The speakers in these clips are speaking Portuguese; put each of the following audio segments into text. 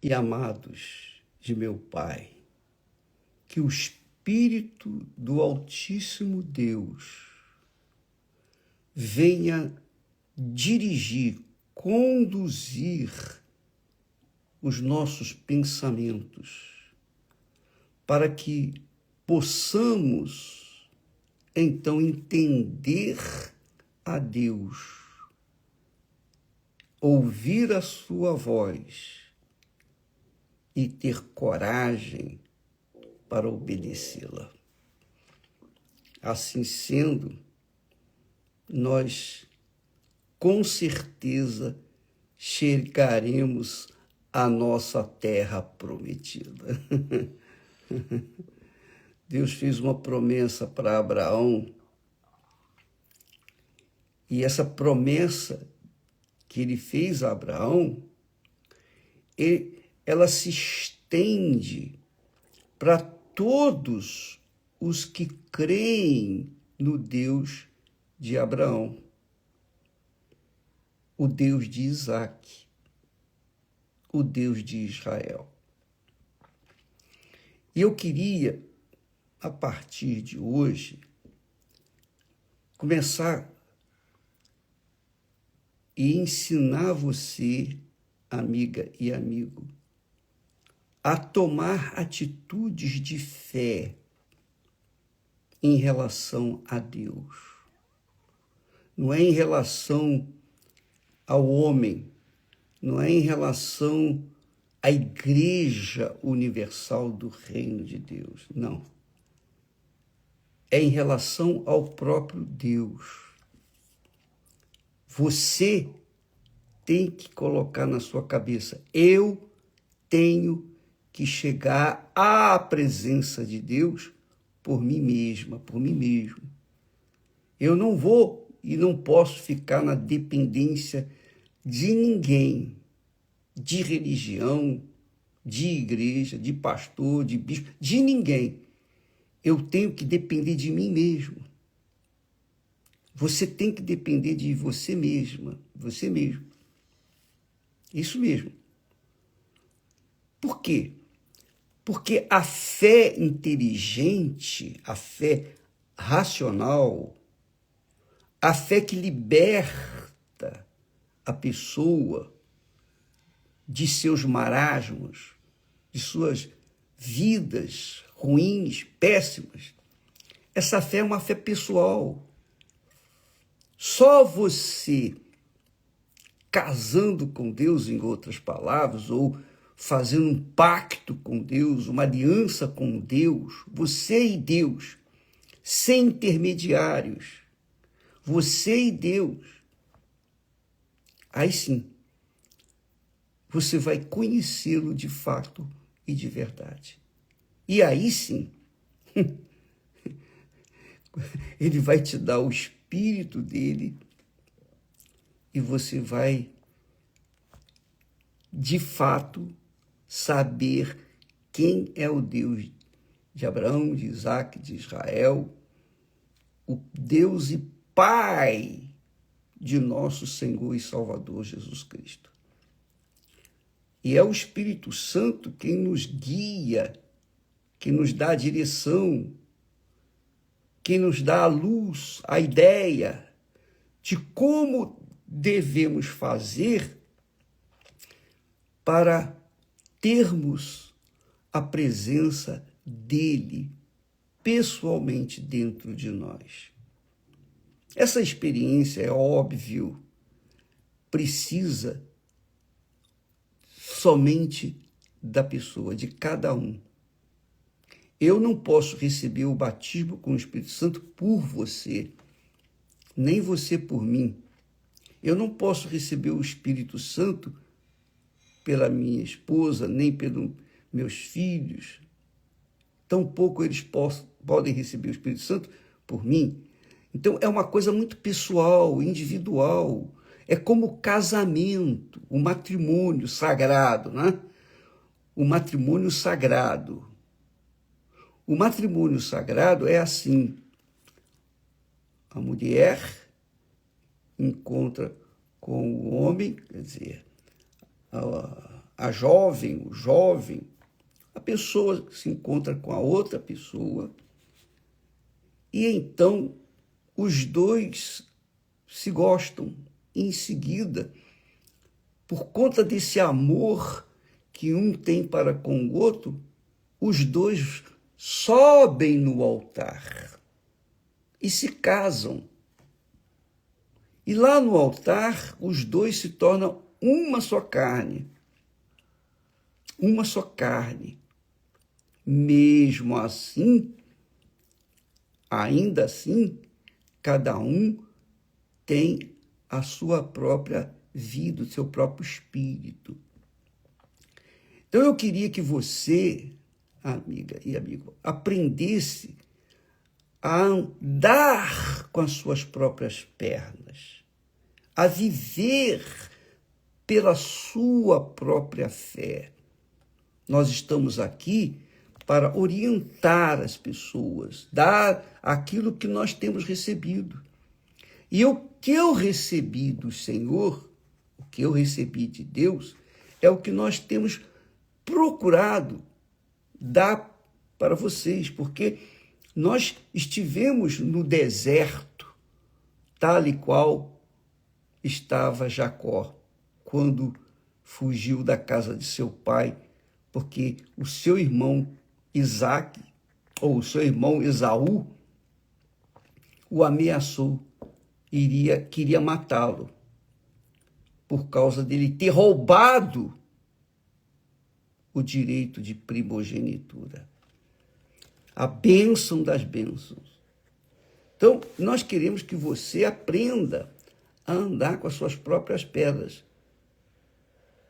e amados de meu Pai, que o Espírito do Altíssimo Deus venha dirigir, conduzir os nossos pensamentos, para que possamos, então, entender a Deus, ouvir a sua voz e ter coragem para obedecê-la. Assim sendo, nós com certeza chegaremos à nossa terra prometida. Deus fez uma promessa para Abraão, e essa promessa que ele fez a Abraão, ela se estende para todos os que creem no Deus de Abraão, o Deus de Isaque, o Deus de Israel. E eu queria, a partir de hoje, começar e ensinar você, amiga e amigo, a tomar atitudes de fé em relação a Deus. Não é em relação ao homem, não é em relação à Igreja Universal do Reino de Deus, não. É em relação ao próprio Deus. Você tem que colocar na sua cabeça: eu tenho que chegar à presença de Deus por mim mesma, por mim mesmo. Eu não vou e não posso ficar na dependência de ninguém, de religião, de igreja, de pastor, de bispo, de ninguém. Eu tenho que depender de mim mesmo. Você tem que depender de você mesma, você mesmo. Isso mesmo. Por quê? Porque a fé inteligente, a fé racional, a fé que liberta a pessoa de seus marasmos, de suas vidas ruins, péssimas, essa fé é uma fé pessoal. Só você, casando com Deus, em outras palavras, ou fazendo um pacto com Deus, uma aliança com Deus, você e Deus, sem intermediários, você e Deus, aí sim, você vai conhecê-lo de fato e de verdade. E aí sim, ele vai te dar o Espírito dele e você vai, de fato, saber quem é o Deus de Abraão, de Isaque, de Israel, o Deus e Pai de nosso Senhor e Salvador Jesus Cristo. E é o Espírito Santo quem nos guia, quem nos dá a direção, quem nos dá a luz, a ideia de como devemos fazer para termos a presença dele pessoalmente dentro de nós. Essa experiência, é óbvio, precisa somente da pessoa, de cada um. Eu não posso receber o batismo com o Espírito Santo por você, nem você por mim. Eu não posso receber o Espírito Santo pela minha esposa, nem pelos meus filhos. Tampouco eles podem receber o Espírito Santo por mim. Então, é uma coisa muito pessoal, individual. É como o casamento, o matrimônio sagrado, né? O matrimônio sagrado. O matrimônio sagrado é assim. A mulher encontra com o homem, quer dizer, a jovem, o jovem, a pessoa se encontra com a outra pessoa e então os dois se gostam. E em seguida, por conta desse amor que um tem para com o outro, os dois sobem no altar e se casam. E lá no altar, os dois se tornam uma só carne. Uma só carne. Mesmo assim, ainda assim, cada um tem a sua própria vida, o seu próprio espírito. Então eu queria que você, amiga e amigo, aprendesse a andar com as suas próprias pernas, a viver pela sua própria fé. Nós estamos aqui para orientar as pessoas, dar aquilo que nós temos recebido. E o que eu recebi do Senhor, o que eu recebi de Deus, é o que nós temos procurado dar para vocês, porque nós estivemos no deserto, tal e qual estava Jacó, quando fugiu da casa de seu pai, porque o seu irmão Isaque, ou o seu irmão Esaú, o ameaçou, queria matá-lo, por causa dele ter roubado o direito de primogenitura, a bênção das bênçãos. Então, nós queremos que você aprenda a andar com as suas próprias pedras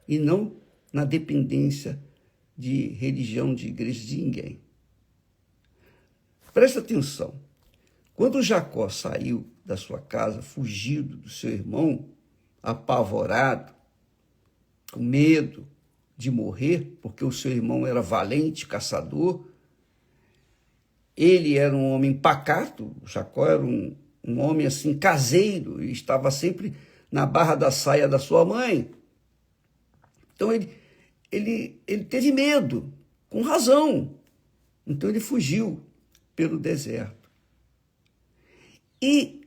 e não na dependência de religião, de igreja, de ninguém. Presta atenção. Quando Jacó saiu da sua casa, fugido do seu irmão, apavorado, com medo de morrer, porque o seu irmão era valente, caçador, ele era um homem pacato, Jacó era um homem assim caseiro, e estava sempre na barra da saia da sua mãe. Então ele teve medo, com razão. Então ele fugiu pelo deserto. E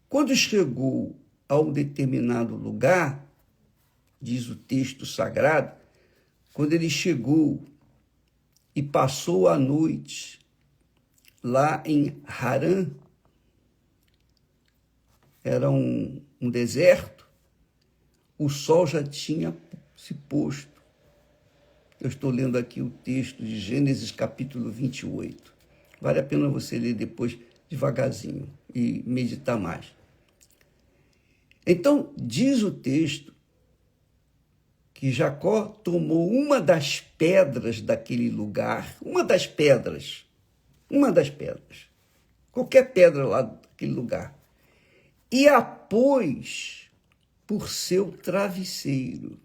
quando chegou a um determinado lugar, diz o texto sagrado, quando ele chegou e passou a noite lá em Harã, era um deserto, o sol já tinha se posto. Eu estou lendo aqui o texto de Gênesis capítulo 28. Vale a pena você ler depois devagarzinho e meditar mais. Então, diz o texto que Jacó tomou uma das pedras daquele lugar, uma das pedras, qualquer pedra lá daquele lugar, e a pôs por seu travesseiro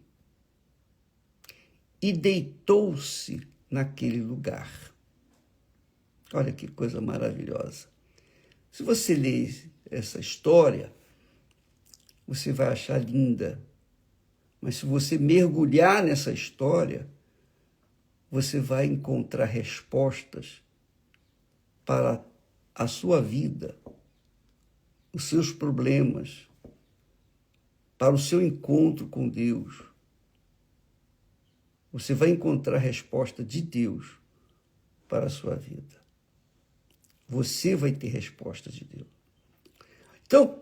e deitou-se naquele lugar. Olha que coisa maravilhosa. Se você ler essa história, você vai achar linda. Mas se você mergulhar nessa história, você vai encontrar respostas para a sua vida, os seus problemas, para o seu encontro com Deus. Você vai encontrar a resposta de Deus para a sua vida. Você vai ter resposta de Deus. Então,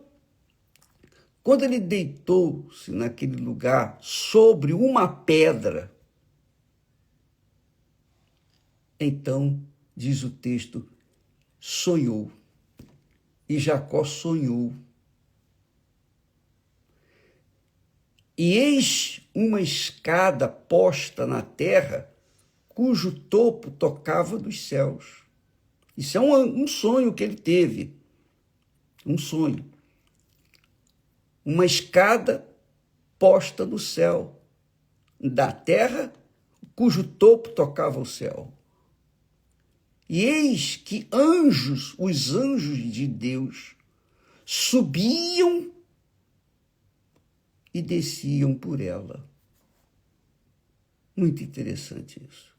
quando ele deitou-se naquele lugar sobre uma pedra, então, diz o texto, sonhou. E Jacó sonhou. E eis uma escada posta na terra, cujo topo tocava dos céus. Isso é um sonho que ele teve. Um sonho. Uma escada posta no céu, da terra, cujo topo tocava o céu. E eis que anjos, os anjos de Deus, subiam e desciam por ela. Muito interessante isso.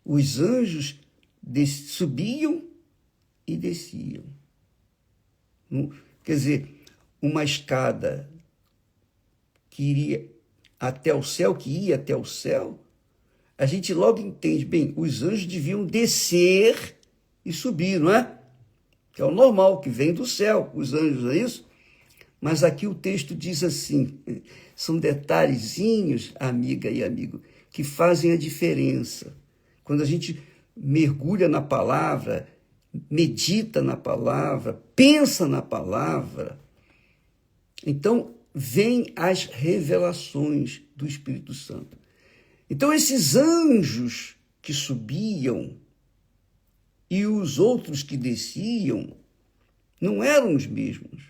Os anjos subiam e desciam. Quer dizer, uma escada que iria até o céu, que ia até o céu, a gente logo entende, bem, os anjos deviam descer e subir, não é? Que é o normal, que vem do céu, os anjos, não é isso? Mas aqui o texto diz assim, são detalhezinhos, amiga e amigo, que fazem a diferença. Quando a gente mergulha na palavra, medita na palavra, pensa na palavra, então vêm as revelações do Espírito Santo. Então esses anjos que subiam e os outros que desciam não eram os mesmos.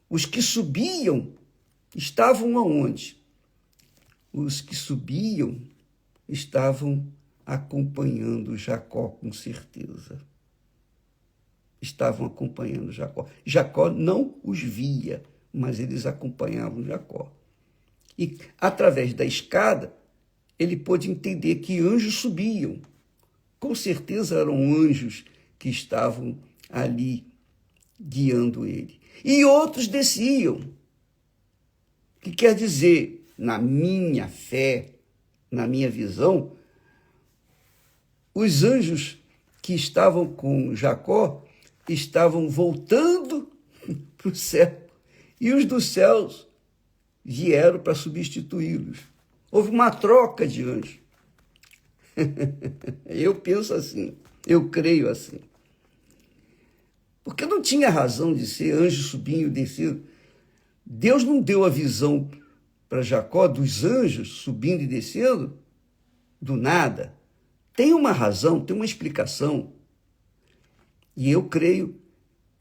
Os que subiam estavam aonde? Os que subiam estavam acompanhando Jacó, com certeza. Estavam acompanhando Jacó. Jacó não os via, mas eles acompanhavam Jacó. E, através da escada, ele pôde entender que anjos subiam. Com certeza eram anjos que estavam ali guiando ele. E outros desciam. Que quer dizer, na minha fé, na minha visão, os anjos que estavam com Jacó estavam voltando para o céu. E os dos céus vieram para substituí-los. Houve uma troca de anjos. Eu penso assim, eu creio assim. Porque não tinha razão de ser anjo subindo e descendo. Deus não deu a visão para Jacó dos anjos subindo e descendo do nada. Tem uma razão, tem uma explicação. E eu creio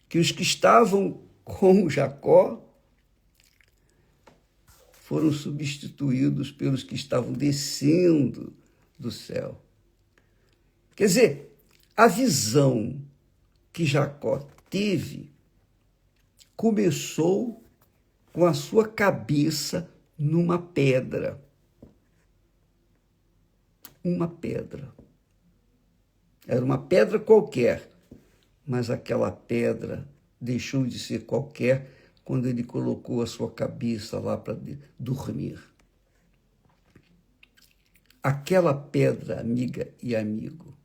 que os que estavam com Jacó foram substituídos pelos que estavam descendo do céu. Quer dizer, a visão que Jacó teve começou com a sua cabeça numa pedra. Uma pedra. Era uma pedra qualquer, mas aquela pedra deixou de ser qualquer quando ele colocou a sua cabeça lá para dormir. Aquela pedra, amiga e amigo,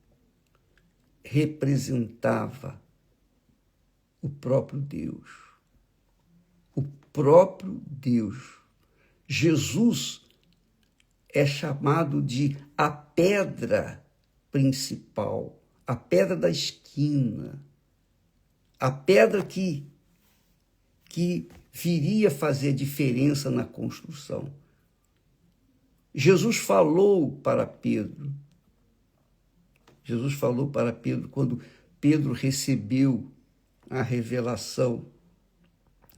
representava o próprio Deus. O próprio Deus. Jesus é chamado de a pedra principal, a pedra da esquina, a pedra que viria fazer diferença na construção. Jesus falou para Pedro. Jesus falou para Pedro quando Pedro recebeu a revelação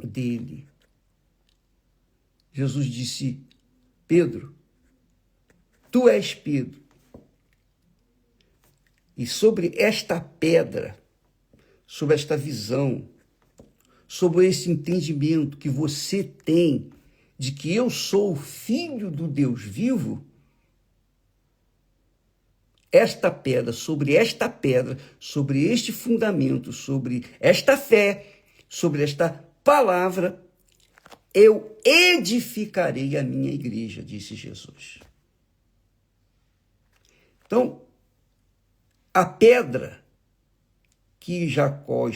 dele. Jesus disse: Pedro, tu és Pedro. E sobre esta pedra, sobre esta visão, sobre esse entendimento que você tem de que eu sou o filho do Deus vivo, esta pedra, sobre este fundamento, sobre esta fé, sobre esta palavra, eu edificarei a minha igreja, disse Jesus. Então, a pedra que Jacó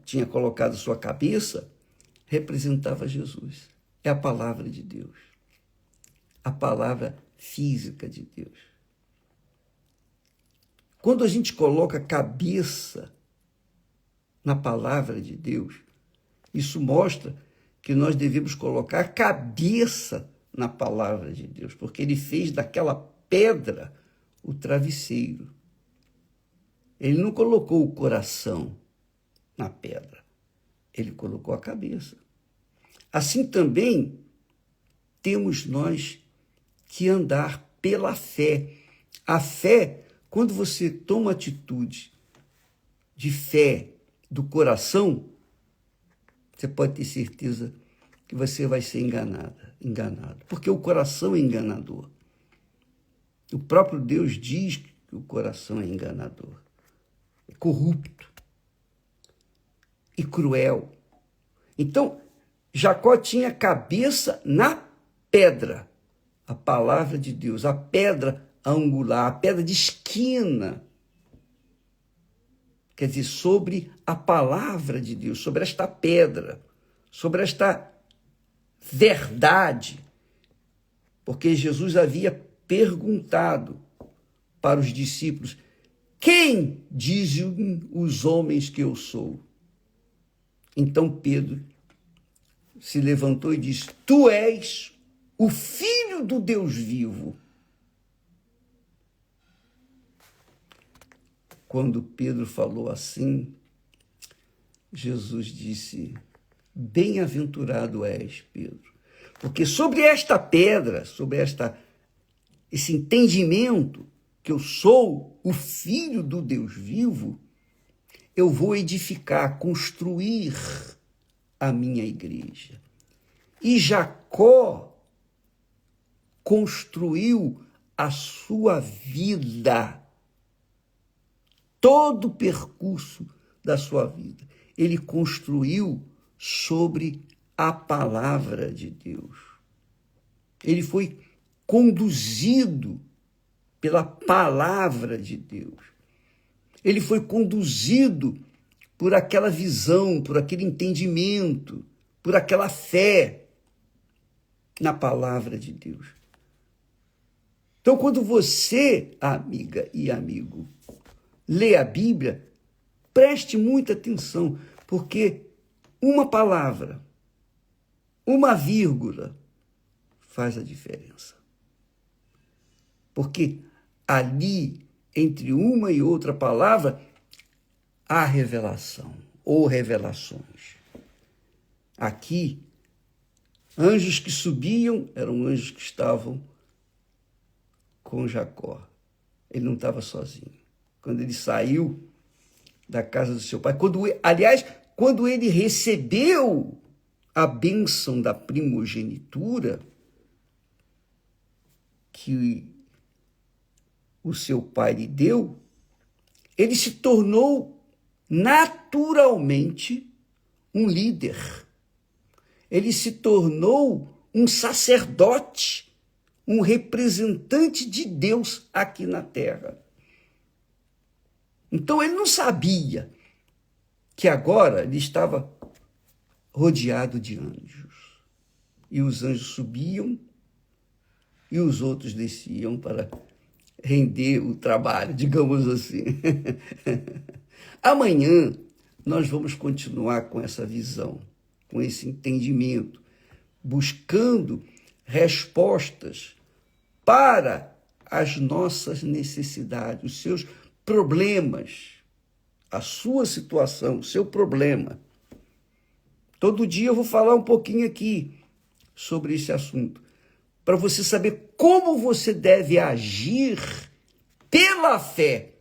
tinha colocado sua cabeça, representava Jesus. É a palavra de Deus. A palavra física de Deus. Quando a gente coloca cabeça na palavra de Deus, isso mostra que nós devemos colocar cabeça na palavra de Deus, porque ele fez daquela pedra o travesseiro. Ele não colocou o coração na pedra, ele colocou a cabeça. Assim também temos nós que andar pela fé. A fé, quando você toma atitude de fé do coração, você pode ter certeza que você vai ser enganada. enganado, porque o coração é enganador. O próprio Deus diz que o coração é enganador, é corrupto e cruel. Então, Jacó tinha cabeça na pedra, a palavra de Deus, a pedra angular, a pedra de esquina. Quer dizer, sobre a palavra de Deus, sobre esta pedra, sobre esta verdade. Porque Jesus havia perguntado para os discípulos: quem dizem os homens que eu sou? Então Pedro se levantou e disse: tu és o Filho do Deus vivo. Quando Pedro falou assim, Jesus disse: bem-aventurado és, Pedro, porque sobre esta pedra, sobre esse entendimento que eu sou o Filho do Deus vivo, eu vou edificar, construir a minha igreja. E Jacó construiu a sua vida, todo o percurso da sua vida. Ele construiu sobre a palavra de Deus. Ele foi conduzido pela palavra de Deus. Ele foi conduzido por aquela visão, por aquele entendimento, por aquela fé na palavra de Deus. Então, quando você, amiga e amigo, lê a Bíblia, preste muita atenção, porque uma palavra, uma vírgula, faz a diferença. Porque ali, entre uma e outra palavra, há revelação ou revelações. Aqui, anjos que subiam eram anjos que estavam com Jacó. Ele não estava sozinho. Quando ele saiu da casa do seu pai, quando ele recebeu a bênção da primogenitura que o seu pai lhe deu, ele se tornou naturalmente um líder. Ele se tornou um sacerdote, um representante de Deus aqui na terra. Então ele não sabia que agora ele estava rodeado de anjos. E os anjos subiam e os outros desciam para render o trabalho, digamos assim. Amanhã nós vamos continuar com essa visão, com esse entendimento, buscando respostas para as nossas necessidades, os seus problemas, a sua situação, o seu problema. Todo dia eu vou falar um pouquinho aqui sobre esse assunto, para você saber como você deve agir pela fé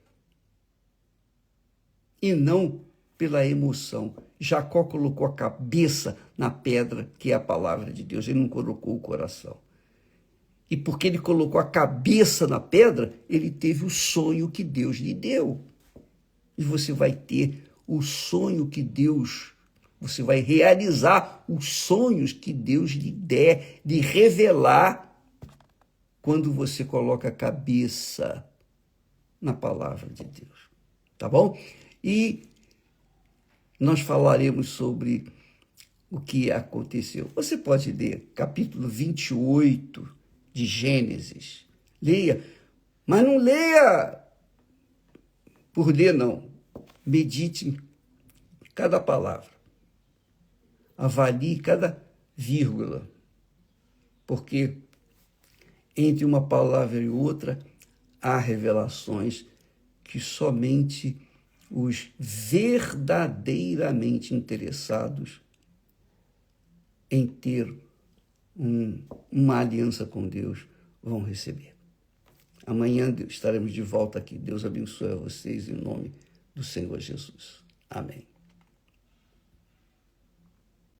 e não pela emoção. Jacó colocou a cabeça na pedra, que é a palavra de Deus, ele não colocou o coração. E porque ele colocou a cabeça na pedra, ele teve o sonho que Deus lhe deu. E você vai ter o sonho que Deus, você vai realizar os sonhos que Deus lhe der, de revelar, quando você coloca a cabeça na palavra de Deus. Tá bom? E nós falaremos sobre o que aconteceu. Você pode ler capítulo 28 de Gênesis. Leia, mas não leia por ler, não. Medite em cada palavra. Avalie cada vírgula. Porque entre uma palavra e outra há revelações que somente os verdadeiramente interessados em ter uma aliança com Deus vão receber. Amanhã estaremos de volta aqui. Deus abençoe a vocês em nome do Senhor Jesus. Amém.